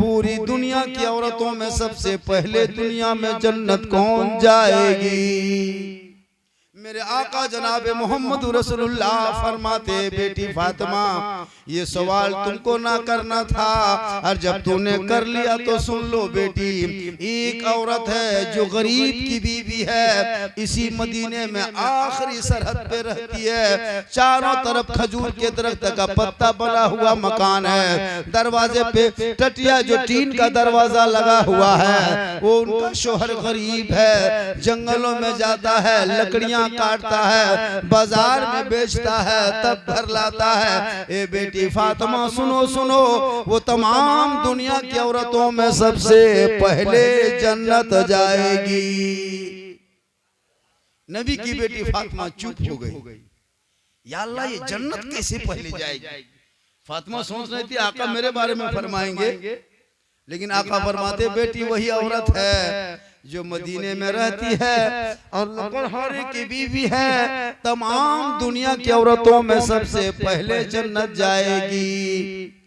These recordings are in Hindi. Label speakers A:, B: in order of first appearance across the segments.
A: पूरी दुनिया की औरतों में सबसे पहले दुनिया में जन्नत कौन जाएगी? मेरे आका जनाब मोहम्मद रसूलुल्लाह फरमाते, बेटी फातिमा ये सवाल तुमको ना करना था, और जब तूने कर लिया तो सुन लो बेटी, एक औरत है जो गरीब की बीवी है, इसी मदीने में आखिरी सरहद पे रहती है, चारों तरफ खजूर के दरख्त का पत्ता बना हुआ मकान है, दरवाजे पे टटिया जो टीन का दरवाजा लगा हुआ है, वो उनका शोहर गरीब है, जंगलों में जाता है, लकड़ियां काटता है, बाजार में बेचता है, तब घर लाता है। ए बेटी फातिमा सुनो सुनो, वो तमाम दुनिया की औरतों में सबसे पहले जन्नत जाएगी। नबी की बेटी फातिमा चुप हो गई। या अल्लाह, ये जन्नत कैसे पहले जाएगी? फातिमा सोच रही थी आका मेरे बारे में फरमाएंगे, लेकिन आका फरमाते, बेटी वही औरत है जो मदीने में रहती है और लकड़हारे की बीवी है, तमाम दुनिया की औरतों में सबसे पहले जन्नत जाएगी।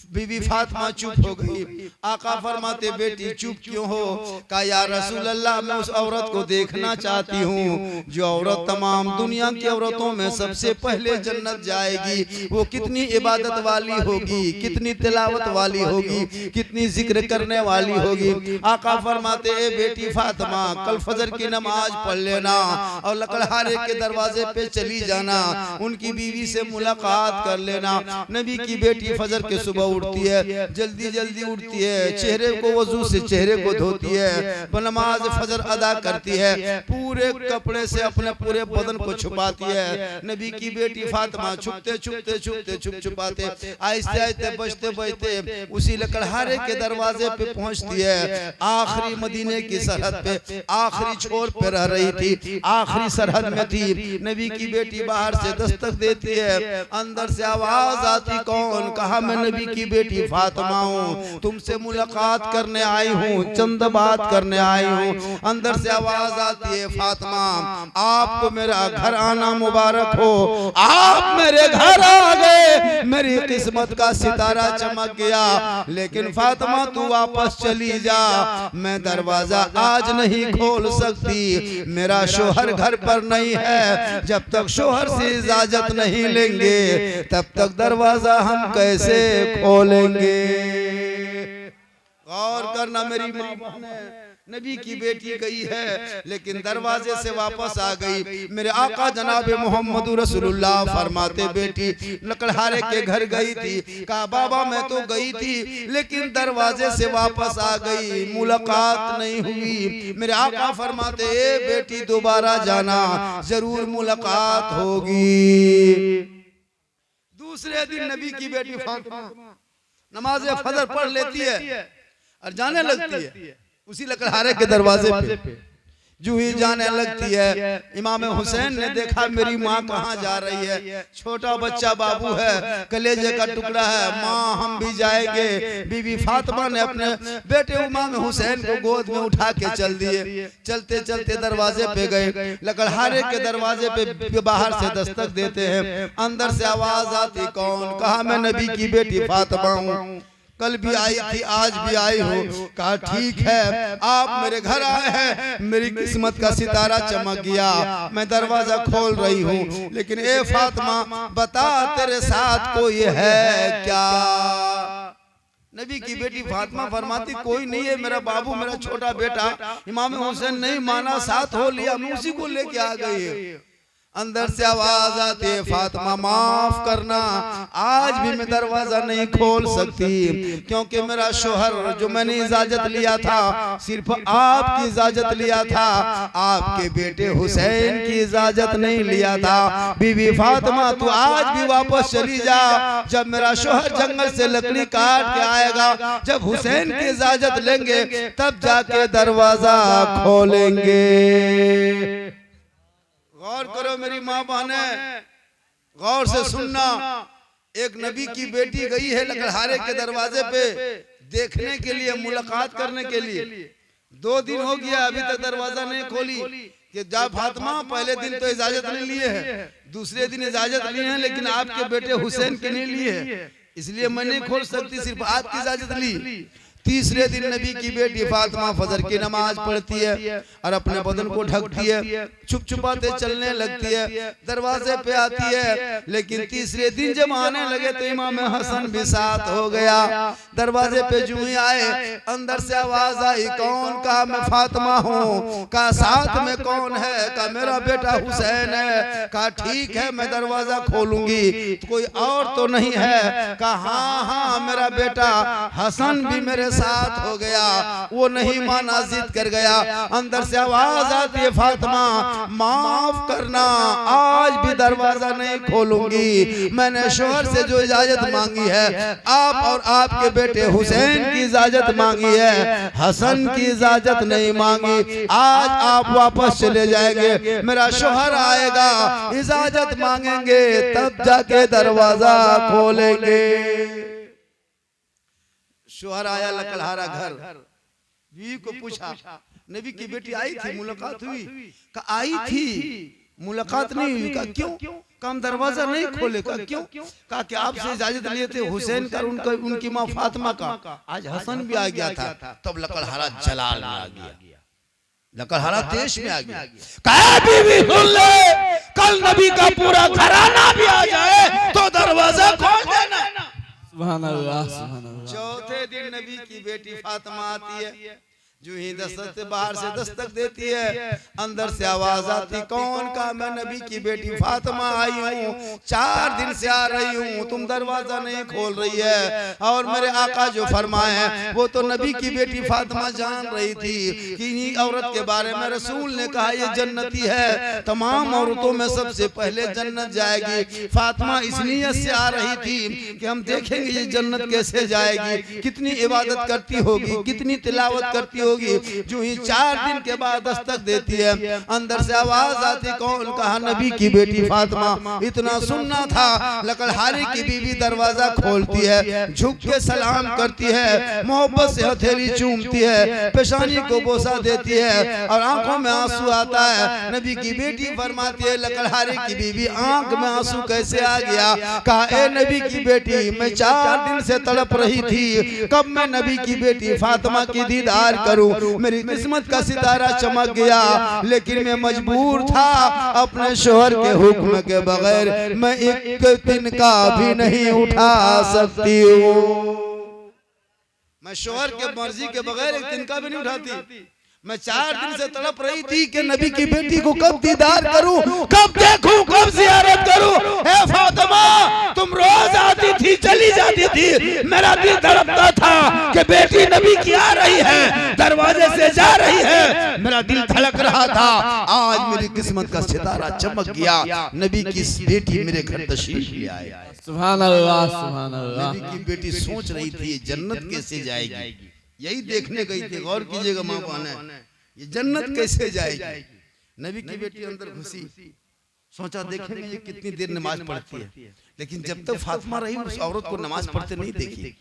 A: बीबी फातिमा चुप हो गई। आका फरमाते, बेटी चुप क्यों हो? कहा या रसूल अल्लाह, मैं उस औरत को देखना चाहती हूँ जो औरत तमाम दुनिया की औरतों में सबसे पहले जन्नत जाएगी। वो कितनी इबादत वाली होगी, कितनी तिलावत वाली होगी, कितनी जिक्र करने वाली होगी। आका फरमाते, ए बेटी फातिमा, कल फजर की नमाज पढ़ लेना और लकड़हारे के दरवाजे पे चली जाना, उनकी बीवी से मुलाकात कर लेना। नबी की बेटी फजर के सुबह उठती है, जल्दी जल्दी उठती है, चेहरे को वजू से चेहरे को धोती है, नमाज फजर अदा करती है, पूरे कपड़े से अपने पूरे बदन को छुपाती है। नबी की बेटी फातिमा छुपते छुपते छुपते छुप छुपाते आहिस्ते आहिस्ते बजते बजते उसी लकड़हारे के दरवाजे पे पहुंचती है। आखिरी मदीने की सरहद पे, आखिरी छोर पे रह रही थी, आखिरी सरहद में थी। नबी की बेटी बाहर से दस्तक देती है, अंदर से आवाज आती, कौन? कहा मैं नबी की बेटी फातिमा हूँ, तुमसे मुलाकात करने आई हूँ, चंद बात करने आई हूँ। अंदर से आवाज आती है, फातिमा आपको मेरा घर आना मुबारक हो, आप मेरे घर आ गए, मेरी किस्मत का सितारा चमक गया। लेकिन फातिमा तू वापस चली जा, मैं दरवाजा आज नहीं खोल सकती, मेरा शोहर घर पर नहीं है, जब तक शोहर से इजाजत नहीं लेंगे तब तक दरवाजा हम कैसे खोलेंगे? गौर करना मेरी माँ बहनें, नबी की बेटी गई है लेकिन दरवाजे से वापस आ गई। मेरे आका जनाब मोहम्मद रसूलुल्लाह फरमाते, बेटी लकड़हारे के घर गई थी। कहा बाबा मैं तो गई थी लेकिन दरवाजे से वापस आ गई, मुलाकात नहीं हुई। मेरे आका फरमाते, ए बेटी दोबारा जाना, जरूर मुलाकात होगी। दूसरे दिन नबी की बेटी फातिमा नमाज फजर पढ़ लेती है और जाने लगती है उसी लकड़हारे के दरवाजे पे। जो ही जाने लगती है, इमाम हुसैन ने देखा मेरी माँ कहाँ जा रही है, छोटा बच्चा बाबू है, कलेजे का टुकड़ा है, माँ हम भी जाएंगे। बीबी फातिमा ने अपने बेटे इमाम हुसैन को गोद में उठा के चल दिए। चलते चलते दरवाजे पे गए, लकड़हारे के दरवाजे पे बाहर से दस्तक देते हैं, अंदर से आवाज आती, कौन? कहा मैं नबी की बेटी फातिमा हूँ, कल भी आई थी आज भी आई हो। कहा ठीक है, आप मेरे घर आए हैं, मेरी किस्मत का सितारा चमक गया, मैं दरवाजा खोल रही हूँ, लेकिन ए फातिमा बता तेरे साथ कोई है क्या? नबी की बेटी फातिमा फरमाती, कोई नहीं है, मेरा बाबू मेरा छोटा बेटा इमाम हुसैन नहीं माना, साथ हो लिया, मैं उसी को लेके आ गई है। अंदर से आवाज आती है, फातिमा माफ करना, आज भी मैं दरवाजा नहीं खोल सकती, क्योंकि मेरा शोहर जो मैंने इजाजत लिया था सिर्फ आपकी इजाजत लिया था, आपके बेटे हुसैन की इजाजत नहीं लिया था। बीबी फातिमा तू आज भी वापस चली जा, जब मेरा शोहर जंगल से लकड़ी काट के आएगा, जब हुसैन की इजाजत लेंगे तब जाके दरवाजा खोलेंगे। गौर करो मेरी माँ बहने, गौर से सुनना। एक नबी की बेटी गई है लकड़हारे के दरवाजे पे देखने के लिए, मुलाकात करने के लिए। 2 दिन हो गया अभी तक दरवाजा नहीं खोली कि जा फातिमा, पहले दिन तो इजाजत नहीं लिए है, दूसरे दिन इजाजत लिए हैं, लेकिन आपके बेटे हुसैन के नहीं लिए है। इसलिए मैं नहीं खोल सकती, सिर्फ आपकी इजाजत ली। तीसरे दिन नबी की बेटी फातिमा फजर की नमाज पढ़ती है और अपने बदन को ढकती है, छुप छुपाते चलने लगती है, दरवाजे पे आती है। लेकिन तीसरे दिन जब आने लगे तो इमाम हसन भी साथ हो गया। दरवाजे पे जो ही आए, अंदर से आवाज आई, कौन? कहा मैं फातिमा हूँ। कहा साथ में कौन है? कहा मेरा बेटा हुसैन है। कहा ठीक है, मैं दरवाजा खोलूंगी, तो कोई और तो नहीं है? कहा हाँ हाँ, मेरा बेटा हसन भी मेरे साथ हो गया। वो नहीं माना, जिद कर गया। अंदर से आवाज आती है, फातिमा माफ करना, आज भी दरवाजा नहीं खोलूंगी। मैंने शोहर से जो इजाजत मांगी है, आप और आपके बेटे हुसैन की इजाजत मांगी है, हसन की इजाजत नहीं मांगी। आज आप वापस चले जाएंगे, मेरा शोहर आएगा, इजाजत मांगेंगे, तब जाके दरवाजा खोलेंगे। शोहर आया लकड़हारा घर, बीवी को पूछा, नबी की बेटी आई थी, मुलाकात हुई? कहा आई थी, मुलाकात नहीं हुई। कहा क्यों? कहा हम दरवाजा नहीं खोले। कहा क्यों? कहा कि आपसे इजाजत लिए थे हुसैन का, उनकी माँ फातिमा का, आज हसन भी आ गया था। तब लकड़हारा जलाल में आ गया, लकड़हारा देश में आ गया। कहा बीवी सुन ले, कल नबी का पूरा घराना भी आ जाए तो दरवाजा खोल देना। सुभान अल्लाह, सुभान अल्लाह। चौथे दिन नबी की बेटी फातिमा आती है, जो ही दस्तक बाहर से दस्तक देती है, अंदर से आवाज आती, कौन? का मैं नबी की बेटी फातिमा आई हूँ, 4 दिन से आ रही हूँ, तुम दरवाजा नहीं खोल रही है। और मेरे आका जो फरमाए हैं, वो तो नबी की बेटी फातिमा जान रही थी कि इन्हीं औरत के बारे में रसूल ने कहा ये जन्नती है, तमाम औरतों में सबसे पहले जन्नत जाएगी। फातिमा इस नियत से आ रही थी कि हम देखेंगे ये जन्नत कैसे जाएगी, कितनी इबादत करती होगी, कितनी तिलावत करती होगी। जो ही 4 दिन के बाद दस्तक देती है, अंदर से आवाज आती, कौन? कहा नबी की बेटी फातिमा। इतना सुनना था, लकड़हारे की बीवी दरवाजा खोलती है, झुक के सलाम करती है, मोहब्बत से हथेली चूमती है, पेशानी को बोसा देती है और आंखों में आंसू आता है। नबी की बेटी फरमाती है, लकड़हारे की बीवी आंख में आंसू कैसे आ गया? कहा ए नबी की बेटी, मैं 4 दिन से तड़प रही थी, कब मैं नबी की बेटी फातिमा की दीदार करूं। मेरी किस्मत का सितारा चमक गया, लेकिन मैं मजबूर था, अपने शोहर के हुक्म के बगैर मैं एक दिन का भी नहीं उठा सकती हूँ। मैं शोहर के मर्जी के बगैर एक दिन का भी नहीं उठाती। मैं 4 दिन से तड़प रही थी कि नबी की बेटी को कब दीदार करूं, कब देखूं, कब ज़ियारत करूं। ए फातिमा, तुम रोज आती थी, चली जाती थी, मेरा दिल तड़पता था कि बेटी नबी की आ रही है, दरवाजे से जा रही है, मेरा दिल धड़क रहा था। आज मेरी किस्मत का सितारा चमक गया, नबी की बेटी मेरे घर तशरीफ ले आए।
B: सुभान अल्लाह, सुभान अल्लाह।
A: नबी की बेटी सोच रही थी जन्नत कैसे जाएगी, यही देखने गई थी। गौर कीजिएगा माँ बहन, ये जन्नत कैसे जाएगी। नबी की बेटी अंदर घुसी, सोचा देखेंगे ये कितनी देर नमाज पढ़ती है। लेकिन जब तक फातिमा रही, उस औरत को नमाज पढ़ते नहीं देखी,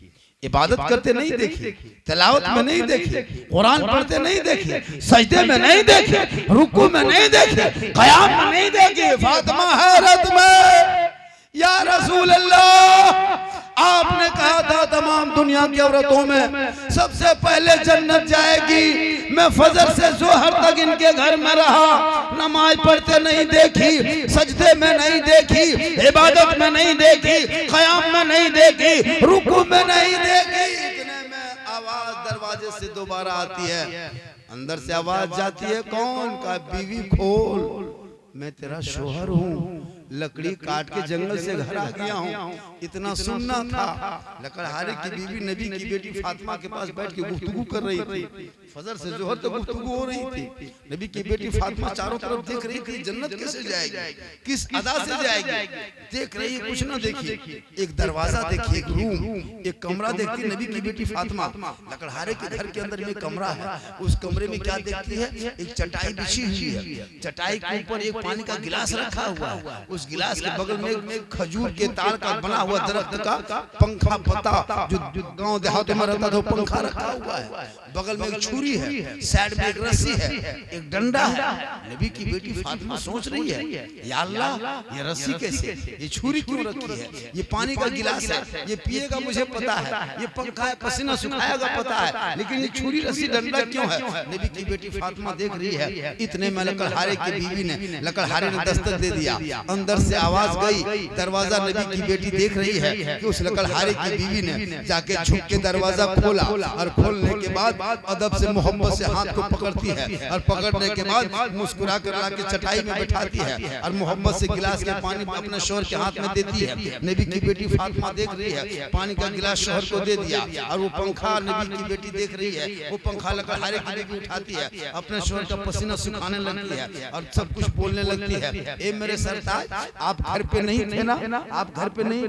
A: इबादत करते नहीं देखी, तिलावत में नहीं देखी, कुरान पढ़ते नहीं देखी, सजदे में नहीं देखी, रुकू में नहीं देखी, क़याम में नहीं देखी। फातिमा हैरत में, या रसूल अल्लाह, आपने कहा था तमाम दुनिया की औरतों में सबसे पहले जन्नत जाएगी। मैं फजर से जोहर तक इनके घर में रहा, नमाज पढ़ते नहीं देखी, सजदे में नहीं देखी, इबादत में नहीं देखी, क़याम में नहीं देखी, रुकू में नहीं देखी। इतने में आवाज दरवाजे से दोबारा आती है, अंदर से आवाज जाती है, कौन? का बीवी खोल, मैं तेरा शोहर हूँ, लकड़ी काट के जंगल से घर आ गया हूँ। इतना सुनना था। लकड़हारे की बीवी नबी की बेटी फातिमा के पास बैठ के गुफ्तगू कर रही थी, फजर से जोहर तक गुफ्तगू हो रही थी। नबी की बेटी फातिमा चारों तरफ देख रही थी, जन्नत कैसे जाएगी, किस अदा से जाएगी, देख रही है, कुछ ना देखी। एक दरवाजा देखी, एक रूम, एक कमरा देखती नबी की बेटी फातिमा। लकड़हारे के घर के अंदर में कमरा है, उस कमरे में क्या देखती है, एक चटाई बिछी हुई है, चटाई के ऊपर एक पानी का गिलास रखा हुआ है, उस गिलास के बगल में खजूर के तार का बना हुआ दरख्त का पंखा पत्ता जो गांव देहातों में रहता था पंखा रखा हुआ है, बगल में एक छुरी है, साइड में एक रस्सी है, एक डंडा है। नबी की बेटी फातिमा सोच रही है, या अल्लाह ये रस्सी कैसे, ये छुरी क्यों रखी है, ये पानी का गिलास है, ये पिएगा मुझे पता है, ये पंखा है पसीना सुखाएगा पता है, लेकिन ये छुरी रस्सी डंडा क्यों है। नबी की बेटी फातिमा देख रही है, इतने में लकड़हारे की बीवी ने लकड़हारे ने दस्तक दे दिया, अंदर से आवाज गई, दरवाजा नबी की बेटी देख रही है कि उस लकड़हारे की बीवी ने जाके झुक के दरवाजा खोला और खोलने के बाद अदब से मोहब्बत से हाथ को पकड़ती है और पकड़ने के बाद मुस्कुरा कर लाके चटाई में बैठाती है और मोहब्बत से गिलास के पानी अपने शोहर के हाथ में देती है। नबी की बेटी फातिमा देख रही है, पानी का गिलास शोहर को दे दिया और वो पंखा नबी की बेटी देख रही है, वो पंखा लकड़हारे की बेटी उठाती है, अपने शोहर का पसीना सुखाने लगती है और सब कुछ बोलने लगती है, ए मेरे सरताज आप घर पे नहीं थे ना, आप घर पे नहीं,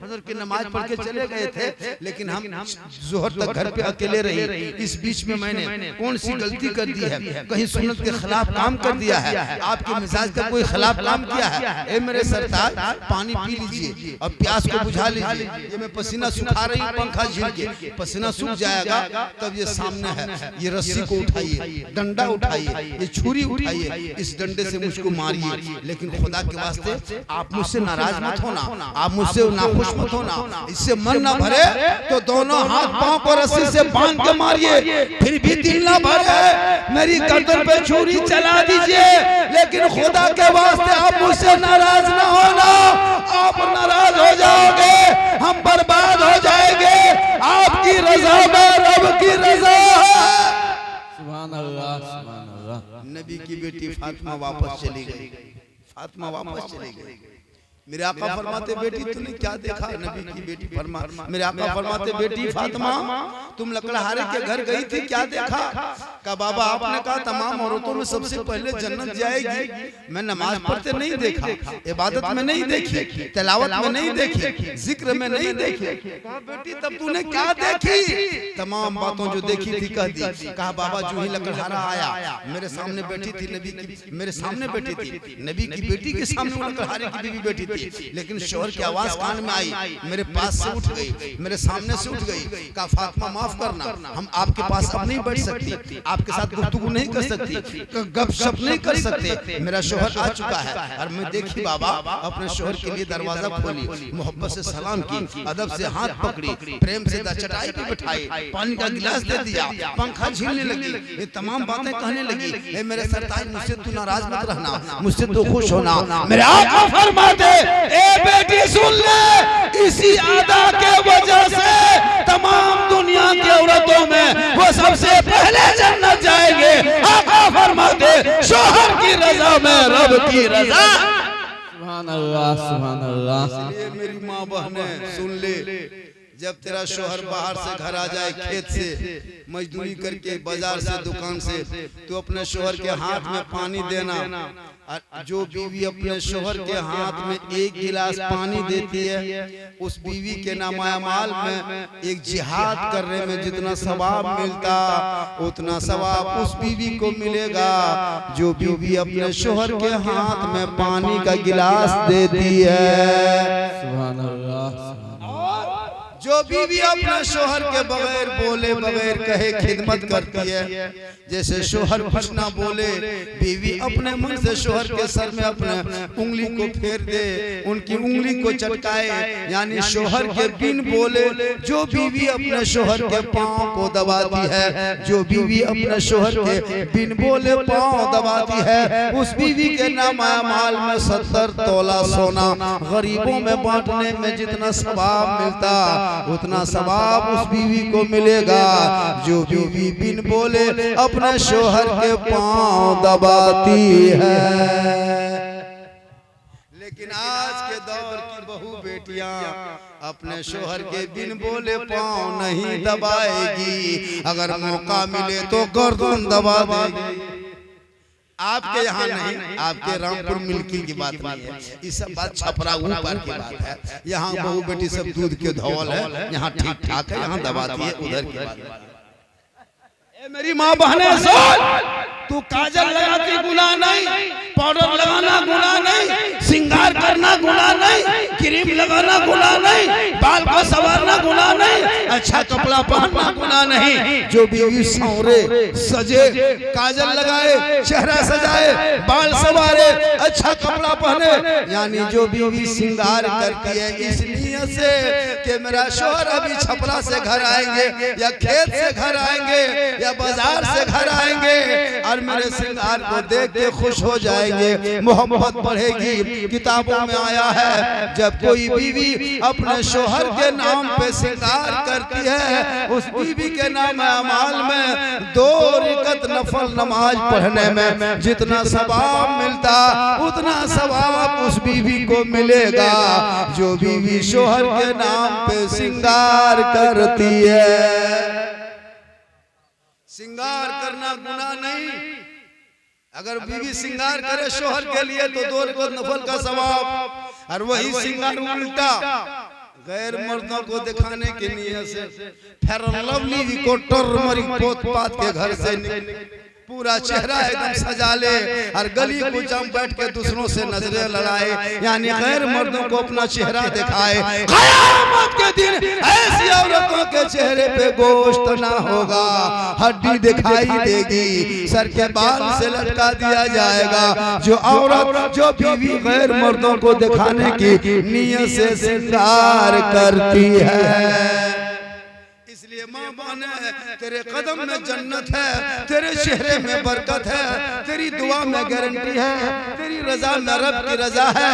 A: फजर की नमाज पढ़ के चले गए थे, लेकिन हम जोहर तक घर पे अकेले रहे, इस बीच में मैंने कौन सी गलती कर दी है, कहीं सुन्नत के खिलाफ काम कर दिया है, आपके मिजाज का कोई खिलाफ काम किया है, ए मेरे सरताज पानी पी लीजिए और प्यास को बुझा लीजिए, ये मैं पसीना सुखा रही हूँ पंखा झील के, पसीना सूख जाएगा तब ये सामने है, ये रस्सी को उठाइए, डंडा उठाइए, ये छुरी उठाइए, इस डंडे से मुझको मारिए, लेकिन खुदा के वास्ते आप मुझसे नाराज मत होना, आप मुझसे नाखुश मत होना, इससे मन ना भरे तो दोनों हाथ पांव को रस्सी से बांध के मारिए, फिर भी दिल ना भरे मेरी गर्दन पे छुरी चला दीजिए, लेकिन खुदा के वास्ते आप मुझसे नाराज ना होना, आप नाराज हो जाओगे हम बर्बाद हो जाएंगे, आपकी रजा में रब की रजा है।
B: सुभान अल्लाह, सुभान अल्लाह।
A: नबी की बेटी फातिमा वापस चली गई, फातिमा वापस चली गई। मेरे आका फरमाते बेटी तूने क्या देखा, नबी की बेटी फरमा मेरे आका फरमाते बेटी फातिमा तुम लकड़हारे के घर गई थी क्या देखा, का बाबा आपने कहा तमाम औरतों में सबसे पहले जन्नत जाएगी, मैं नमाज पढ़ते नहीं देखा, इबादत में नहीं देखी, तिलावत में नहीं देखी, जिक्र में नहीं देखी, कहा बेटी तब तूने क्या देखी, तमाम बातों जो देखी थी कह दी, कहा बाबा जो ही लकड़हारा आया मेरे सामने बैठी थी, नबी की मेरे सामने बैठी थी, नबी की बेटी के सामने लकड़हारे की बीवी बैठी थी, लेकिन शोहर की आवाज कान में आई, मेरे पास से उठ गई, मेरे सामने से उठ गई, कहा फातिमा माफ करना हम आपके पास अब नहीं बैठ सकती, आपके साथ गुफ्तगू नहीं कर सकती, गपशप नहीं कर सकते, मेरा शोहर आ चुका है। और मैं देखी बाबा अपने शोहर के लिए दरवाजा खोली, मोहब्बत से सलाम की, अदब से हाथ पकड़ी, प्रेम से चटाई पे बिठाई, पानी का गिलास दे दिया, पंखा झीलने लगी, ये तमाम बातें कहने लगी, ए मेरे सरताज मुझसे तू नाराज मत रहना, मुझसे तू खुश होना, मेरे आका फरमाते ए बेटी सुन ले, इसी अदा के वजह से तमाम दुनिया की औरतों में वो सबसे पहले जन्नत जाएंगे, आका फरमाते शोहर की रजा में रब की रजा।
B: सुभान अल्लाह, सुभान अल्लाह।
A: इसलिए मेरी माँ बहनें सुन ले, जब तेरा शोहर बाहर से घर आ जाए, खेत से मजदूरी करके, बाजार से, दुकान से, तो अपने शोहर के हाथ में पानी देना, जो बीवी अपने शोहर के हाथ में एक गिलास पानी देती है, उस बीवी के नामायामाल में एक जिहाद करने में जितना सवाब मिलता उतना सवाब उस बीवी को मिलेगा जो बीवी अपने शोहर के हाथ में पानी का गिलास देती है।
B: सुभान अल्लाह।
A: जो बीवी अपने शोहर के बगैर बोले बगैर कहे खिदमत करती है, जैसे शोहर कुछ ना बोले, बीवी अपने मन से शोहर के सर में अपने उंगली को फेर दे, उनकी उंगली को चटकाए, यानी शोहर के बिन बोले जो बीवी अपने शोहर के पांव को दबाती है, जो बीवी अपने शोहर के बिन बोले पांव दबाती है, उस बीवी के नामायामाल में 70 तोला सोना गरीबों में बांटने में जितना सवाब मिलता उतना सवाब उस बीवी को मिलेगा जो बीवी बिन बोले अपने शोहर के पांव दबाती है। लेकिन आज के दौर की बहू बेटियां अपने शोहर के बिन बोले पांव नहीं दबाएगी, अगर मौका मिले तो गर्दन दबा देगी। आपके यहाँ नहीं, आपके रामपुर मिल्की की बात नहीं है, ये सब बात छपरा ऊपर की बात है। यहाँ बहू बेटी सब दूध के धौल है, यहाँ ठीक ठाक है, यहाँ दबाती है, उधर की बात है। मेरी माँ बहने सुन, तू काजल लगाती गुनाह नहीं, पाउडर लगाना गुनाह नहीं, श्रृंगार करना गुनाह नहीं, क्रीम लगाना गुनाह नहीं, बाल को संवारना गुनाह नहीं, अच्छा कपड़ा पहनना गुनाह नहीं। जो बीवी सौरे सजे, काजल लगाए, चेहरा सजाए, बाल संवारे, अच्छा कपड़ा पहने, यानी जो बीवी श्रृंगार करती है इस नियत से कि मेरा शौहर अभी छपरा से घर आएंगे या खेत से घर आएंगे या बाजार से घर आएंगे और मेरे श्रृंगार को देख के खुश हो जाएंगे, मोहब्बत बढ़ेगी। किताबों में आया है जब कोई बीवी अपने शौहर के नाम पे श्रृंगार करती है, उस बीवी के नाम अमाल में 2 रकात नफल नमाज पढ़ने में जितना सवाब मिलता उतना सवाब उस बीवी को मिलेगा जो बीवी शौहर के नाम पे श्रृंगार करती है। श्रृंगार करना गुनाह नहीं। अगर बीवी श्रृंगार करे शौहर के लिए तो 2 रकात नफल का सवाब, और वही श्रृंगार उल्टा गैर मर्दों को दिखाने के लिए से फेयर लवली को टर्मरिक पोत पात के घर से पूरा चेहरा एकदम सजा ले और गली को जम बैठ के दूसरों से नजरें लड़ाए, यानी गैर मर्दों को अपना चेहरा दिखाए। क़यामत के दिन ऐसी औरतों के चेहरे पे गोश्त ना होगा, हड्डी दिखाई देगी, सर के बाल से लटका दिया जाएगा। जो औरत जो बीवी गैर मर्दों को दिखाने की नीयत से श्रृंगार करती है, इसलिए मां बहने तेरे कदम में जन्नत है, तेरे चेहरे में बरकत है, तेरी दुआ में गारंटी है, तेरी रजा में रब की रजा है।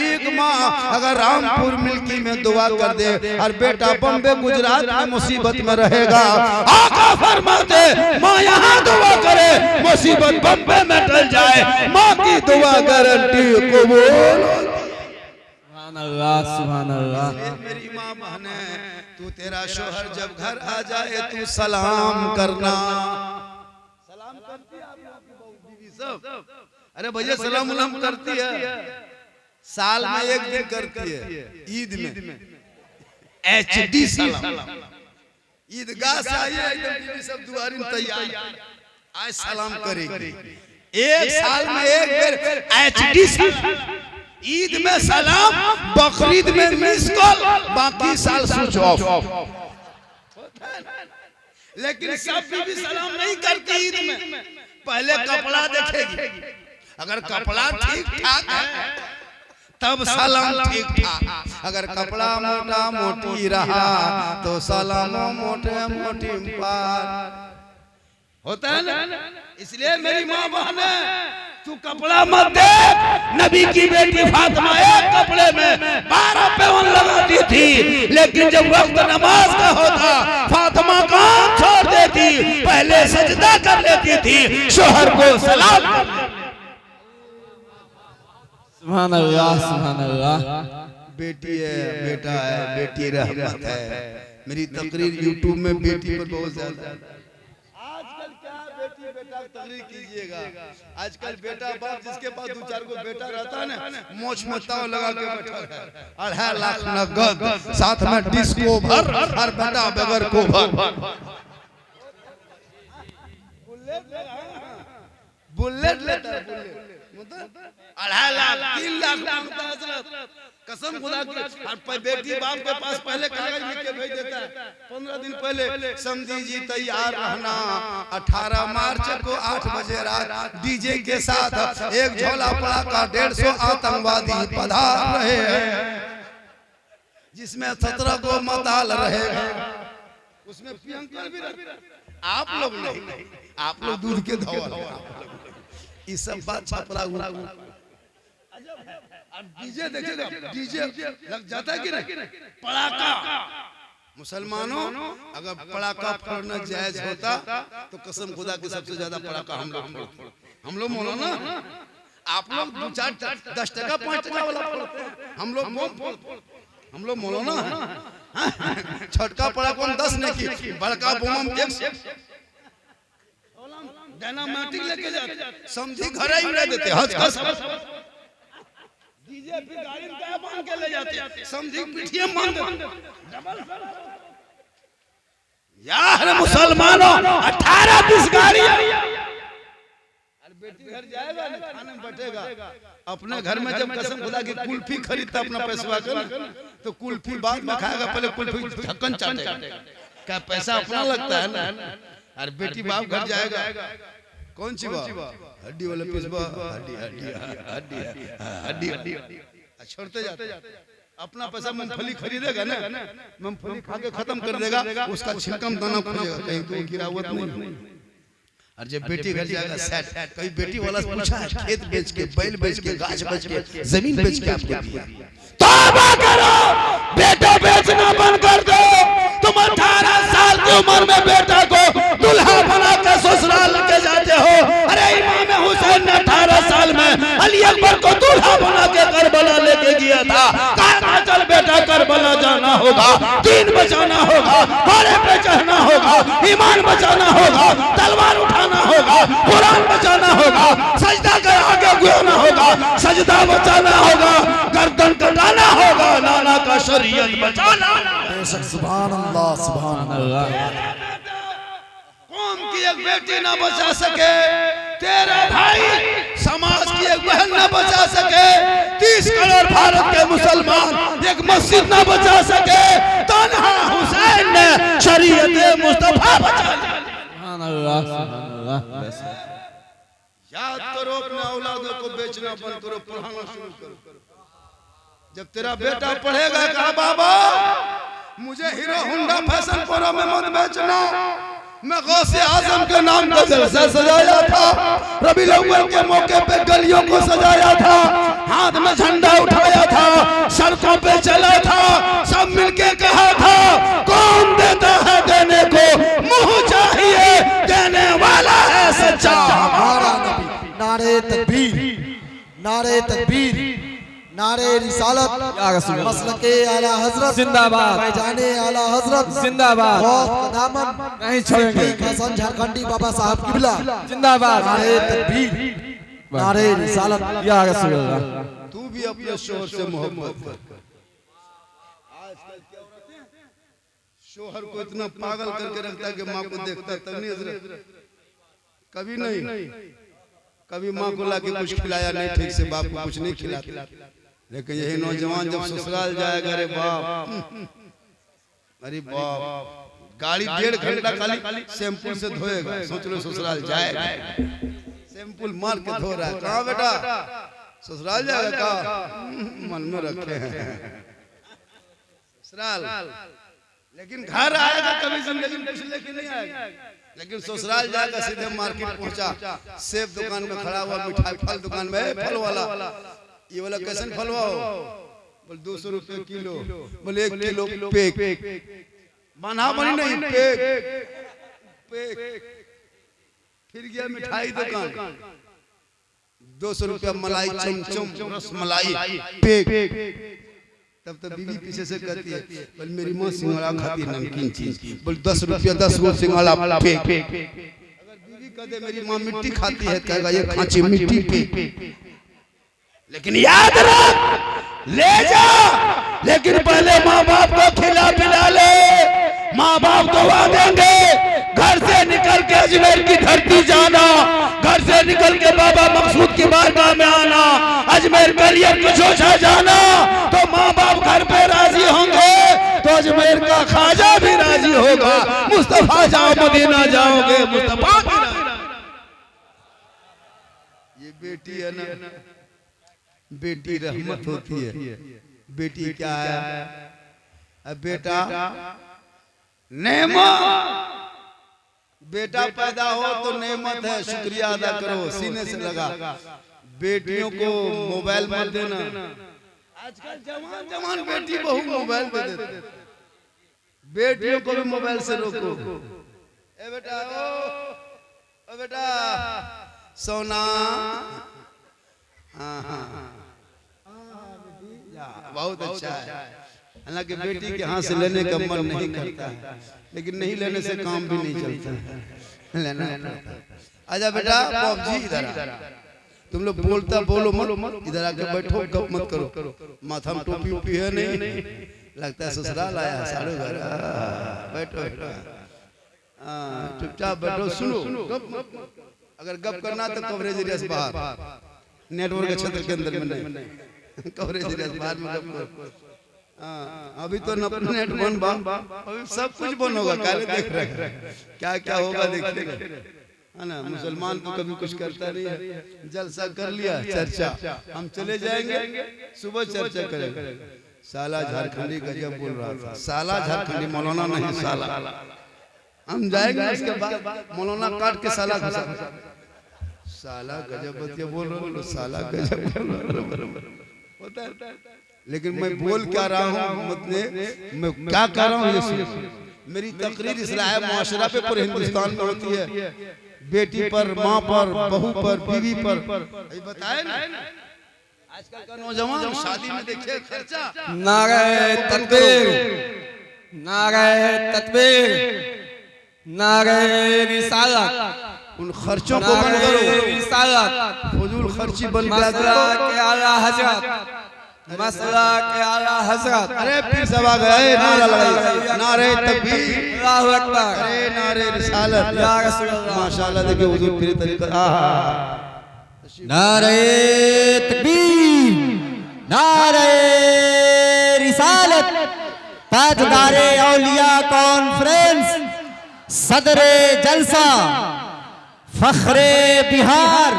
A: एक माँ अगर रामपुर मिल्की में दुआ कर दे और बेटा बम्बे गुजरात में मुसीबत में रहेगा, आका फरमाते माँ यहाँ दुआ करे मुसीबत बम्बे में टल जाए, माँ की दुआ गारंटी कबूल।
B: सुभान अल्लाह, सुभान अल्लाह।
A: मेरी माँ बहने तू तेरा शौहर जब घर आ जाए तू सलाम करना। सलाम करती है आप लोग की बहू बीवी सब? अरे भैया सलाम उलाम करती है, साल में एक दिन करती है, ईद में HD सलाम। ईदगाह से आई एकदम बीवी सब दुआरी में तैयार, आज सलाम करेगी। एक साल में एक बार HD सलाम, ईद में सलाम, बकरीद में मिस कॉल, बाकी साल स्विच ऑफ। लेकिन सब बीवी सलाम नहीं करती ईद में, पहले कपड़ा देखेगी, अगर कपड़ा ठीक ठाक है तब सलाम ठीक ठाक, अगर कपड़ा मोटा मोटी रहा तो सलाम मोटे मोटी पार होता है ना। इसलिए मेरी माँ बहन तू कपड़ा मत देख। नबी की बेटी फातिमा एक कपड़े में 12 पैवन लगाती थी, लेकिन जब वक्त नमाज का होता फातिमा काम छोड़ देती, पहले सजदा कर लेती थी, शौहर को सलाम।
B: सुभान अल्लाह, सुभान अल्लाह।
A: बेटी है, बेटा है, बेटी रहमत है। मेरी तकरीर यूट्यूब में बेटी पर बहुत ज्यादा। आजकल क्या बेटी बेटा तकरीर कीजिएगा, आजकल बेटा बाप जिसके पास 2-4 को बेटा रहता है ना, मोछ में ताव लगा के बैठा है, 2.5 लाख नगद, साथ में डिस्को भर और बेटा बगैर को भर। बुलेट लेता है, बुलेट 2.5 लाख 3 लाख मांगता है हजरत, कसम खुदा की। और बेटी बाप के पास पहले कागज लिख के भेज देता है 15 दिन पहले, समझी जी तैयार रहना 18 मार्च को 8 बजे रात डीजे के साथ एक झोला पड़ाका 150 आतंकवादी पधार रहे हैं, जिसमें 17 को मताल रहेगा, उसमें प्रियंका भी रहे। आप लोग नहीं, आप लोग दूध के धौल, ये सब बात छपरा हुआ। डीजे देखेगा, डीजे लग जाता है कि नहीं, पड़ाका। मुसलमानों अगर पड़ाका फोड़ना जायज होता तो कसम खुदा की सबसे ज्यादा पड़ाका हम लोग मौलाना, आप लोग 2-4 10 टका 5 टका वाला फोड़ते हैं, हम लोग मौलाना छोटका पड़ाका 10 नहीं की, बड़का बम 1 डायनामाइटिक लेके जाते, समझी घर ही उड़ा देते, हज का डीजे पे गाड़ी में क्या बांध के ले जाते, समझी पिठिया बांध देते। यार मुसलमानों 18-20 गाड़ियां, बेटी घर जाएगा ना खाने में बैठेगा, अपने घर में जब कसम खुदा की कुल्फी खरीदता अपना पैसा का तो कुल्फी बाद में खाएगा, पहले कुल्फी ढक्कन चाटेगा। क्या पैसा अपना लगता है ना। अरे बेटी बाप घर जाएगा, कौन सी बात, हड्डी वाला पीस हड्डी हड्डी हड्डी हड्डी हड्डी छोड़ते जाते। अपना पैसा मूंगफली खरीदेगा ना, मूंगफली खा के खत्म कर देगा, उसका छिलकम दाना खोजेगा, कहीं तो गिरावट नहीं। और जब बेटी घर जाएगा सेट, कभी बेटी वाला पूछा है खेत बेच के, बैल बेच के, गाछ बेच के, जमीन बेच के आपको दिया? तौबा करो, बेटा बेचना बंद कर दो। तुम 18 साल की उम्र में बेटा को दुल्हा बना के ससुराल लेके जाते हो। अरे इमाम हुसैन ने 18 साल में अली अकबर को दुल्हा बना के करबला लेके गया था। कहा चल बेटा करबला जाना होगा, दीन बचाना होगा, घोड़े पे चढ़ना होगा, ईमान बचाना होगा, तलवार उठाना होगा, कुरान बचाना होगा, सजदा कर आगे गिरना होगा, सजदा बचाना होगा, गर्दन कटाना होगा, नाना का शरीयत बचाना।
C: सुभान अल्लाह सुभान अल्लाह।
A: कौम की एक बेटी ना बचा सके, तेरा भाई समाज की एक बहन ना बचा सके, 30 करोड़ भारत के मुसलमान एक मस्जिद ना बचा सके, तन्हा हुसैन ने शरीयत मुस्तफा बचा ली।
B: सुभान अल्लाह सुभान अल्लाह।
A: याद करो अपने औलादों को बेचना बंद करो, पढ़ाना शुरू करो। जब तेरा बेटा पढ़ेगा कहा बाबा मुझे हीरो होंडा फैशन प्रो में मत बेचना, मैं गौसे आजम के नाम का जलसा सजाया था, रबीउल अव्वल के मौके पे गलियों को सजाया था, हाथ में झंडा उठाया था, सड़कों पे चला था, सब मिलके कहा था कौन देता है देने को, मुंह चाहिए देने वाला है सच्चा
C: हमारा नबी। नारे तकबीर, नारे तकबीर, नारे रिसालत, मसलके आला हजरत
B: जिंदाबाद,
C: जाने आला हजरत
B: जिंदाबाद,
C: बहुत कदामन
B: नहीं छोड़ेंगे,
C: हसन झारखंडी बाबा साहब किबला
B: जिंदाबाद।
C: नारे तकबीर, नारे रिसालत।
B: या रसूल अल्लाह।
A: तू भी अपने शोहर से मोहब्बत कर। आजकल क्या औरतें शोहर को इतना पागल करके रखता है कि माँ को देखता है तब नहीं हजरत, कभी नहीं, कभी माँ को लाके कुछ खिलाया नहीं ठीक से, बाप को कुछ नहीं खिलाता। लेकिन यही नौजवान जब ससुराल जाएगा, अरे बाप, अरे बाप, गाड़ी 1.5 घंटा खाली शैम्पूल से धोएगा, सोच लो ससुराल जाएगा, शैम्पूल मार के धो रहा है। कहाँ बेटा ससुराल जाएगा, कहा मन में रखे हैं ससुराल, लेकिन घर आएगा कभी जिंदगी में कुछ लेके नहीं आएगा। लेकिन ससुराल जाएगा सीधे मार्केट पहुंचा, सेब दुकान में खड़ा हुआ, मिठाई फल दुकान में, फल वाला ये वाला कैसे फलवा हो, बोल 200 रुपए किलो, बोले 1 किलो पेक, बना बनी नहीं पेक। फिर गया मिठाई दुकान, 200 रुपया मलाई चमचम रस मलाई पेक। तब तो बीवी पीछे से कहती है बोल मेरी माँ सिंघाड़ा खाती है नमकीन चीज, बोल 10 रुपया 10 गो सिंघाड़ा फेंक। अगर बीवी कह दे मेरी माँ मिट्टी खाती है, कहेगा ये खांची मिट्टी फेंक। लेकिन याद रख ले जा, लेकिन पहले माँ बाप को खिला पिला ले। माँ बाप दुआ देंगे, घर से निकल के अजमेर की धरती जाना, घर से निकल के बाबा मकसूद की बारगाह में आना, अजमेर कलियर की चोचा जाना, तो माँ बाप घर पे राजी होंगे तो अजमेर का ख्वाजा भी राजी होगा। मुस्तफा जाओ मदीना जाओगे, मुस्तफा भी राजी। ये बेटी है ना, बेटी रहमत होती है। बेटी क्या है? अब बेटा नेमत, बेटा पैदा हो तो नेमत है, शुक्रिया अदा करो, सीने से लगा। बेटियों को मोबाइल मत देना, आजकल जवान जवान बेटी बहू मोबाइल दे देते, बेटियों को भी मोबाइल से रोको। ए बेटा ओ बेटा सोना, हाँ हाँ बहुत अच्छा है। हालांकि बेटी के हाथ से लेने का मन नहीं करता है, लेकिन नहीं लेने से काम भी नहीं चलता है, लेना पड़ता है। आजा बेटा पॉपजी इधर आ, तुम लोग बोलता बोलो मत, इधर आके बैठो, गप मत करो। माथा में टोपी उपी है नहीं, लगता है ससुराल आया साढ़े घर। बैठो चुपचाप बैठो, सुनो गप मत। अगर गप करना तो कवरेज एरिया से बाहर, नेटवर्क के क्षेत्र के अंदर में नहीं, कवरेज एरिया से बाहर में गप करो। हाँ, अभी तो नेट बन बा, अभी सब कुछ बंद होगा, काले देख रहे हैं क्या क्या होगा देखिएगा, है ना। मुसलमान तो कभी कुछ करता नहीं है, जलसा कर लिया चर्चा, हम चले जाएंगे सुबह चर्चा करेंगे। साला झारखंडी गजब बोल रहा था, साला झारखंडी, मौलाना नहीं साला। हम जाएंगे उसके बाद मौलाना काट के साला घुसा, साला गजब बतिया बोल रहा हूँ, साला गजब होता है। लेकिन मैं बोल क्या रहा हूँ, मतलब मैं क्या कर रहा हूँ ये सुनिए। मेरी तकरीर इस्लाह मुआशरा पे पूरे हिंदुस्तान में होती है, बेटी पर, माँ पर, बहू पर, बीवी पर, ये बताए ना। आजकल का नौजवान शादी में देखिए खर्चा,
B: नारे तकबीर, नारे तकबीर, नारे रिसालत,
A: उन खर्चों को बंद करो,
B: रिसालत,
A: फजूल खर्ची बंद
B: मसला
A: करो।
B: के आला हजरत, मसला के आला हजरत।
A: अरे पीर साहब आ गए, नारा लगाइए, नारे तकबीर,
B: अल्लाहु अकबर,
A: अरे नारे रिसालत,
B: या रसूल अल्लाह।
A: माशाल्लाह देखिए हुजूर पीर तरीका,
D: नारे तकबीर, नारे रिसालत, ताजदारे औलिया कॉन्फ्रेंस, सदरे जलसा, फखरे बिहार,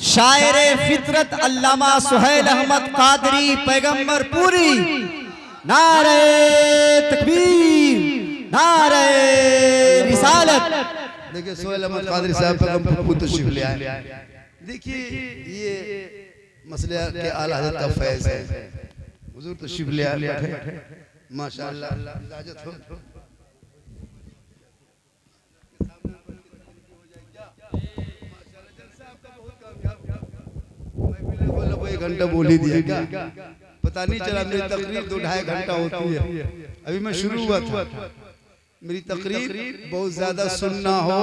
D: शायरे फितरत अल्लामा सुहैल अहमद कादरी पैगंबर पूरी। नारे तकबीर, नारे रिसालत।
A: देखिए सुहैल अहमद कादरी साहब पैगंबर तशरीफ ले आए। देखिए ये मसले के आला हज़रत का फैज़ है, हुजूर तशरीफ ले आए, बैठे, माशाल्लाह इजाजत हो। एक घंटा बोल ही दिया क्या, पता नहीं चला। मेरी तकरीर 2-2.5 घंटा होती है, अभी मैं शुरू हुआ था। मेरी तकरीर बहुत ज्यादा सुनना हो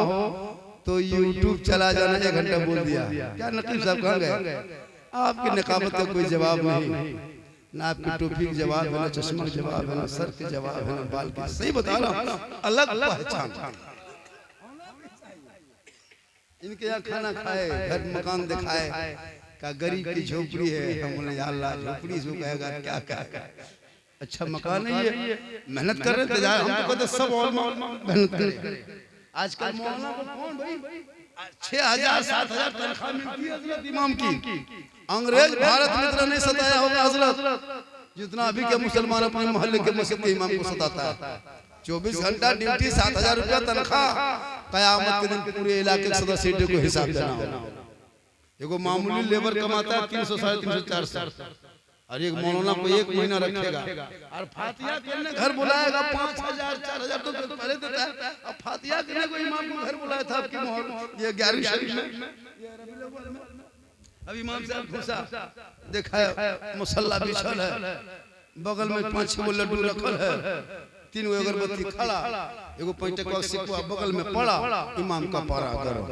A: तो यूट्यूब चला जाना, 1 घंटा बोल दिया। क्या नकीब साहब कहाँ गए? आपकी नकाबत का कोई जवाब नहीं, ना आपकी टोपी का जवाब है, ना चश्मा का जवाब है, ना सर के जवाब है, ना बाल के। सही बता रहा हूँ, अलग पहचान। इनके यहाँ खाना खाए, घर मकान दिखाए, का गरीब की झोपड़ी है, हम बोले या अल्लाह झोपड़ी से कहेगा क्या क्या अच्छा मकान है ये, मेहनत कर रहे थे, हम तो कहते सब और मेहनत करें। आजकल मौलाना को कौन भाई 6,000-7,000 तनख्वाह मिलती है हजरत इमाम की। अंग्रेज भारत में इतना नहीं सताया होगा हजरत जितना अभी के मुसलमान अपने मोहल्ले के मस्जिद के इमाम को सताता है। 24 घंटा ड्यूटी, 7,000 रुपया तनख्वाह, कयामत के दिन पूरे इलाके के सदस्य को हिसाब देना होगा। एगो मामूली लेबर कमाता है 300, 350, 400, और एक मौलाना को 1 महीना रखेगा और फातिहा करने घर बुलाएगा 5,000, 4,000 तो पहले देता है। अब फातिहा करने को इमाम को घर बुलाया था आपकी मोहर ये 11वीं शरीफ में, अब इमाम साहब घुसा, देखा मुसल्ला बिछल है, बगल में 5-6 गो लड्डू रखल है, 3 गो अगरबत्ती खड़ा, एगो 5 टका सिक्का बगल में पड़ा, इमाम का पारा करो,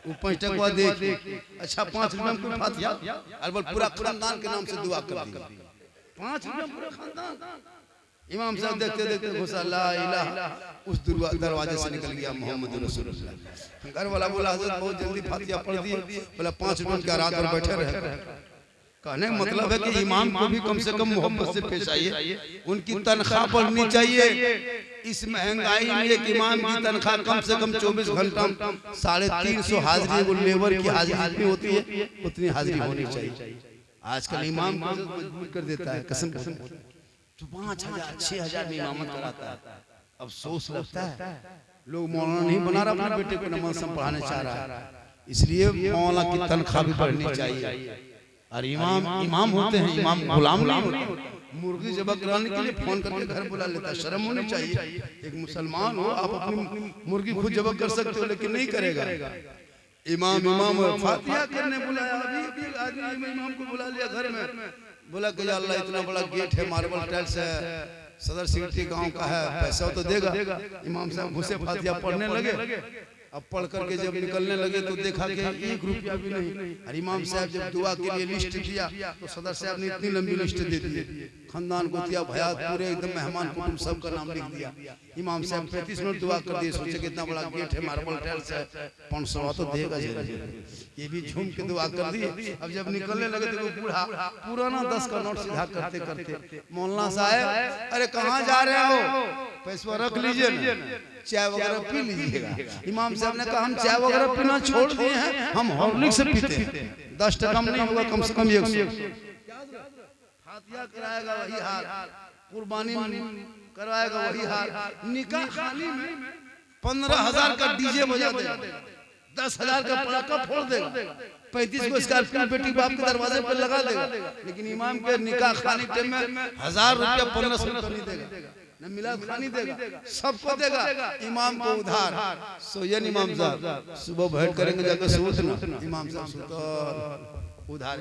A: वो 5 टका देख, अच्छा 5 रुपया में कोई फातिहा, और बोल पूरा खानदान के नाम से दुआ कर दी, 5 रुपया पूरा खानदान। इमाम साहब देखते देखते घुसा, ला इलाहा, उस दरवाजे से निकल गया मोहम्मद रसूलुल्लाह। घर वाला बोला हजरत बहुत जल्दी फातिहा पढ़ दी, बोला 5 रुपया क्या रात भर बैठे रहे। कहने का मतलब है कि इमाम को भी कम से कम मोहब्बत से पेश आइए, उनकी तनख्वाह बढ़नी चाहिए। इस महंगाई में एक इमाम की तनख्वाह कम से कम 24 घंटा 350 हाजिरी, वो लेबर की हाजिरी होती है, उतनी हाजिरी होनी चाहिए। आजकल इमाम को मजबूर कर देता है, कसम कसम तो 5,000 6,000 में इमामत कराता है। अफसोस लगता है लोग मौलाना नहीं बना रहा, अपने बेटे को नमाज पढ़ाने चाह रहा है, इसलिए मौलाना की तनख्वाह भी बढ़नी चाहिए। और इमाम होते हैं, इमाम गुलाम नहीं होते। मुर्गी जबक कराने के लिए फोन करके घर बुला लेता है, शर्म होनी चाहिए। एक मुसलमान हो, आप अपनी मुर्गी खुद जबक कर सकते हो, लेकिन नहीं करेगा। इमाम फातिहा करने बुलाया, अभी आदमी इमाम को बुला लिया घर में, बोला कि या अल्लाह इतना बड़ा गेट है, मार्बल टाइल्स है, सदर सिटी गांव का है, पैसा तो देगा। इमाम साहब घुसे, फातिहा पढ़ने लगे, अब पढ़ करके जब निकलने लगे तो देखा कि 1 रुपया भी नहीं। और इमाम साहब जब दुआ के लिए लिस्ट दिया तो सदर साहब ने इतनी लंबी लिस्ट दे दी, खानदान को दिया, भयात पूरे एकदम मेहमान कुटुंब सबका नाम लिख दिया। इमाम साहब 35 मिनट दुआ कर दिए, सोचे कितना बड़ा गेट है, मार्बल टाइल्स है, 500 तो देगा ये भी झूम के दुआ कर दिए। अब जब निकलने लगे तो बूढ़ा पुराना 10 का नोट सीधा करते करते, मौलाना साहब अरे कहाँ जा रहे हो, पैसा रख लीजिए ना, चाय वगैरह पी लीजिएगा। इमाम साहब ने कहा हम चाय वगैरह पीना छोड़ दिए हैं, हम हॉर्लिक्स पीते हैं, 10 टका नहीं होगा कम से कम 100। फातिहा कराएगा वही हाल, कुर्बानी करवाएगा वही हाल, निकाह खानी में 15,000 का डीजे बजा देगा, 10,000 का पटाखा फोड़ देगा, 35 को स्कॉर्पियो बेटी बाप के दरवाजे पर लगा देगा। लेकिन इमाम के निकाह खानी टाइम में 1000 रुपया 1500 रुपया नहीं देगा, न मिलाद खानी देगा, सबको देगा, इमाम को उधार। सोयन इमाम साहब सुबह भेंट करेंगे जाकर सोचना, इमाम साहब सुल्तान उधार।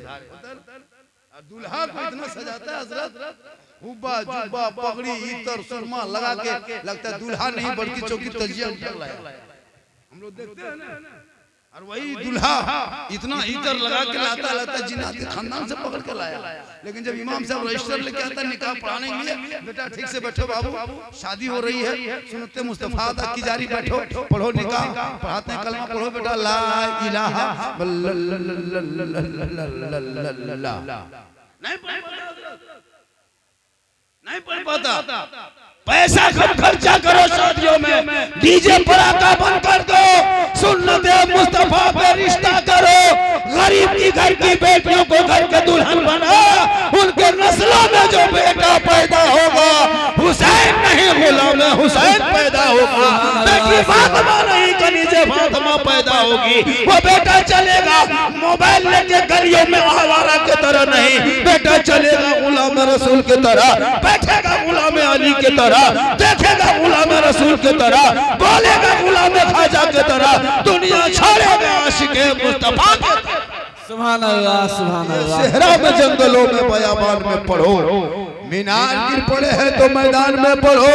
A: दूल्हा को इतना सजाता है हजरत, हुब्बा जुब्बा पगड़ी इतर सुरमा लगा के, लगता है दूल्हा नहीं बल्कि चौकी तजिया उतर लाया। हम लोग देखते हैं ना, और वही दूल्हा इतना इतर लगा के लाता जिन्नात के खानदान से पकड़ के लाया। लेकिन जब इमाम साहब रजिस्टर लेके आता निकाह पढ़ाने के लिए, बेटा ठीक से बैठो बाबू, शादी हो रही है, सुन्नते मुस्तफा अदा की जा रही, बैठो पढ़ो निकाह, पढ़ाते हैं कलमा पढ़ो बेटा, ला इलाहा नहीं पढ़ पाता। पैसा कम खर्चा करो शादियों में, डीजे पटाखा बंद कर दो, सुन्नते मुस्तफा पे रिश्ता करो, गरीब की घर की बेटियों को घर के दुल्हन बना, उनके नस्लों में जो बेटा पैदा होगा हुसैन नहीं गुलाम हुसैन पैदा होगा, बेटी फातिमा नहीं कनीजे फातिमा पैदा होगी। वो बेटा चलेगा मोबाइल लेके गलियों में आवारा की तरह नहीं, बेटा चलेगा गुलाम रसूल की तरह, बैठेगा गुलाम अली की तरह, देखेगा गुलाम रसूल की तरह, बोलेगा गुलाम ख्वाजा की तरह, दुनिया छोड़ेगा आशिक़े मुस्तफा के तरह।
B: सुभान अल्लाह सुभान अल्लाह।
A: सहरा में जंगलों में बयाबान में पढ़ो, मीनार गिर पड़े हैं तो मैदान में पढ़ो,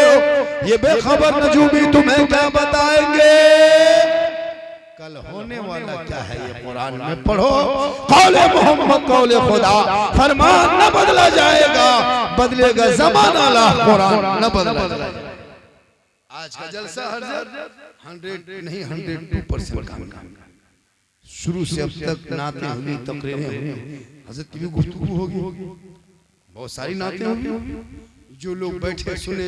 A: ये बेखबर नजूमी तुम्हें क्या बताएंगे, कल होने वाला क्या है ये कुरान में पढ़ो। कौले मोहम्मद कौले खुदा, फरमान न बदला जाएगा, बदलेगा ज़माना ला कुरान न बदला जाएगा। आज का जलसा हर 100 नहीं 102% काम, शुरू से अब तक नातें हुई, तकरीरें हुई, हज़रत की भी गुफ्तगू होगी, बहुत सारी नातें होगी। जो लोग बैठे सुने,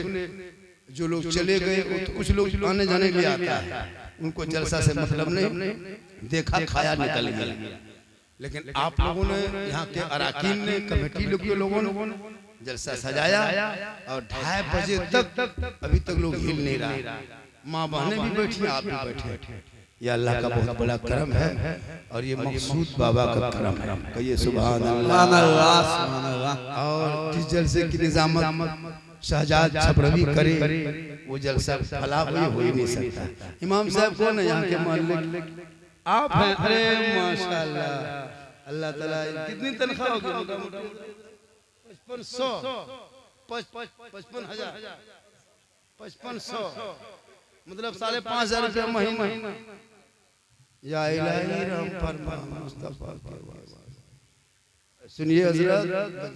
A: जो लोग चले गए, तो कुछ लोग आने जाने के लिए आता है, उनको जलसा से मतलब नहीं, देखा खाया निकल गया। लेकिन आप लोगों ने, यहाँ के अराकीन ने, कमेटी लोगों ने जलसा सजाया और 2:30 बजे तक अभी तक लोग हिल नहीं रहा। माँ बहनें भी बैठी, आप भी बैठे। ये अल्लाह का बहुत बड़ा करम है और ये मकसूद बाबा का करम है, कहिए सुभान अल्लाह। और जिस जलसे की निजामत शहजाद छपरवी करे, वो जलसा फला हो ही नहीं सकता। इमाम साहब कौन है यहाँ के मालिक? आप हैं। अरे माशाल्लाह, अल्लाह ताला। कितनी तनख्वाह होगी? 5500 मतलब 5,500 रुपया महीना। या इलाही रहम फरमा मुस्तफा के। सुनिए हजरत,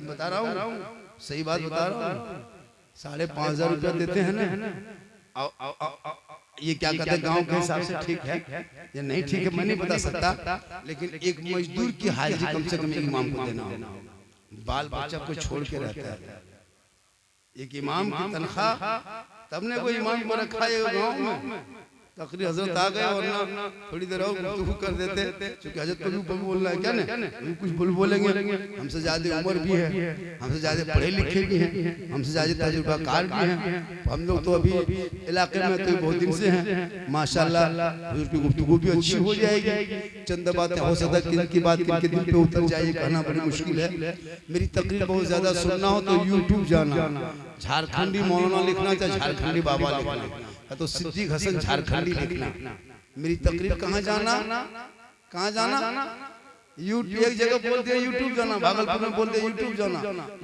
A: बता रहा हूँ, सही बात बता रहा हूँ, 5,500 रुपया देते हैं ना। ये क्या कहते हैं गांव के हिसाब से ठीक है या नहीं ठीक है मैं नहीं बता सकता, लेकिन एक मजदूर की हाजिरी कम से कम इमाम को देना होगा। बाल बच्चा को छोड़ के रहता है, एक इमाम की तनख्वाह, तब ने कोई इमाम को रखा है गाँव में। तकरीर हजरत आ गए और ना थोड़ी देर और गुफ्तगू कर देते, क्योंकि हजरत को भी बोलना है क्या ना, कुछ बोलेंगे। हमसे ज्यादा उम्र भी है, हमसे ज्यादा पढ़े लिखे भी हैं, हमसे ज्यादा तजुर्बाकार भी हैं। हम लोग तो अभी इलाके में तो बहुत दिन से हैं माशाल्लाह। हुजूर की गुफ्तगू भी अच्छी हो जाएगी, चंद बातें हो सकता है किन की बात किनके दिल पे उतर जाए, कहना बड़ी मुश्किल है। मेरी तकरीर बहुत ज्यादा सुनना हो तो यूट्यूब जाना, झारखंडी मौलाना लिखना चाहे झारखंडी बाबा लिखना, तो सिद्दीक हसन झारखंडी लिखना। मेरी तकरीर कहाँ जाना, कहाँ जाना? यूट्यूब एक जगह बोल दिया यूट्यूब जाना, भागलपुर में बोल दिया यूट्यूब जाना,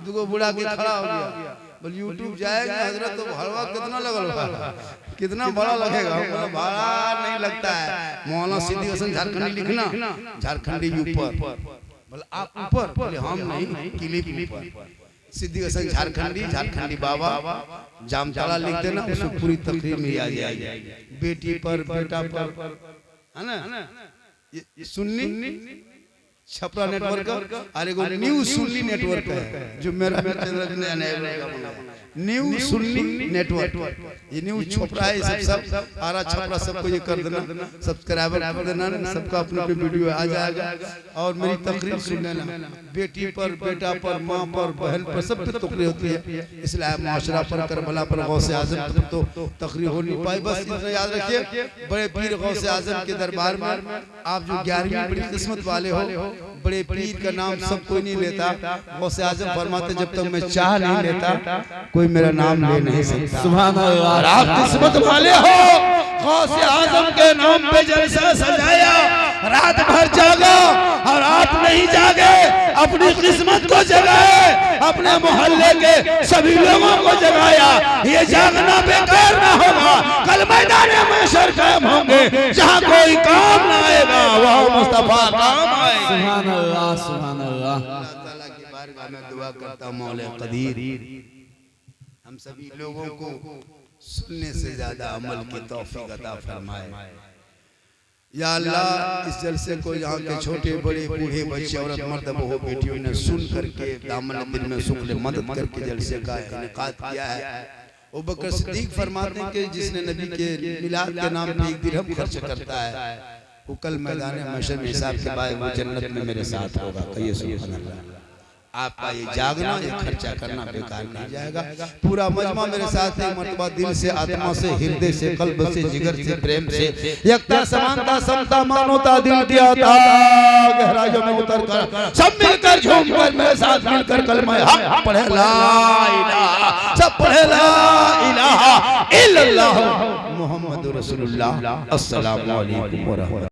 A: दुगो बुढ़ा के खड़ा हो गया, बोल यूट्यूब जाएगा हजरत तो भाड़ा कितना लगल, कितना बड़ा लगेगा? भाड़ा नहीं लगता है। मौलाना सिद्दीक हसन झारखंडी लिखना, झारखंडी ऊपर, बोले आप ऊपर, बोले हम नहीं, क्लिप ऊपर। सिद्दीक हसन झारखंडी, झारखंडी बाबा जामताड़ा लिख देना, उसमें पूरी तकरीर में आ जाएगी। बेटी पर, बेटा पर, है ना, ये सुन्नी छपरा नेटवर्क और एक न्यू सुन्नी नेटवर्क है जो मेरा न्यू सुन्नी नेटवर्क, ये न्यू छपरा है, सब आरा छपरा सबको ये कर देना, सब्सक्राइबर कर देना, सबका अपना पे वीडियो आ जाएगा। और मेरी तकरीर सुन लेना, बेटी पर, बेटा पर, माँ पर, बहन पर, सब पे तकरीर होती है। इसलिए माशरा पर, करबला पर, गौसे आजम पर तो तकरीर हो नहीं पाई। बस इतना याद रखिए, बड़े पीर गौसे आजम के दरबार में आप जो 11वीं बड़ी किस्मत वाले हो, बड़े पीर का नाम सब कोई नहीं लेता। गौसे आजम फरमाते जब तक मैं चाह नहीं लेता कोई मेरा नाम ले नहीं सकता।
B: सुभान अल्लाह।
A: आप किस्मत वाले हो, गौसे आजम के नाम पे जलसा सजाया, रात भर जागा और आप नहीं जागे, अपनी किस्मत को जगाए, अपने मोहल्ले के सभी लोगों को जगाया। ये जागना बेकार ना होगा, कल मैदान महशर कायम होंगे, जहाँ कोई काम ना आएगा वह मुस्तफा काम आएगा।
B: सुभान अल्लाह, सुभान अल्लाह।
A: अल्लाह ताला की बारगाह में दुआ करता हूं, मौला कदीर हम सभी लोगों को सुनने से ज्यादा अमल की तौफीक अता फरमाए। या अल्लाह, इस जलसे को यहाँ के छोटे बड़े बूढ़े बच्चे औरत मर्द बहू बेटियों ने सुन करके दामन दिल में शुक्र मदद करके जलसे का इनेकाद किया है। अबू बकर सिद्दीक फरमाते हैं कि जिसने नबी के मिलाद के नाम पे 1 दिरहम खर्च करता है वो कल मैदान महशर में हिसाब के बाद वो जन्नत में मेरे साथ होगा। कहिए सुभान अल्लाह। आपका ये जागना, ये खर्चा करना बेकार नहीं जाएगा। पूरा मजमा मेरे साथ है, मर्तबा दिल से, आत्मा से, हृदय से, कल्ब से, जिगर से, प्रेम से, एकता, समानता, समता, मानवता दिल दिया था गहराइयों में उतर कर सब मिलकर झूम कर मेरे साथ मिलकर कलमा हक पढ़े ला इलाहा, सब पढ़े ला इलाहा इल्लल्लाह मुहम्मदुर रसूलुल्लाह। अस्सलामु अलैकुम व रहमतुल्लाह।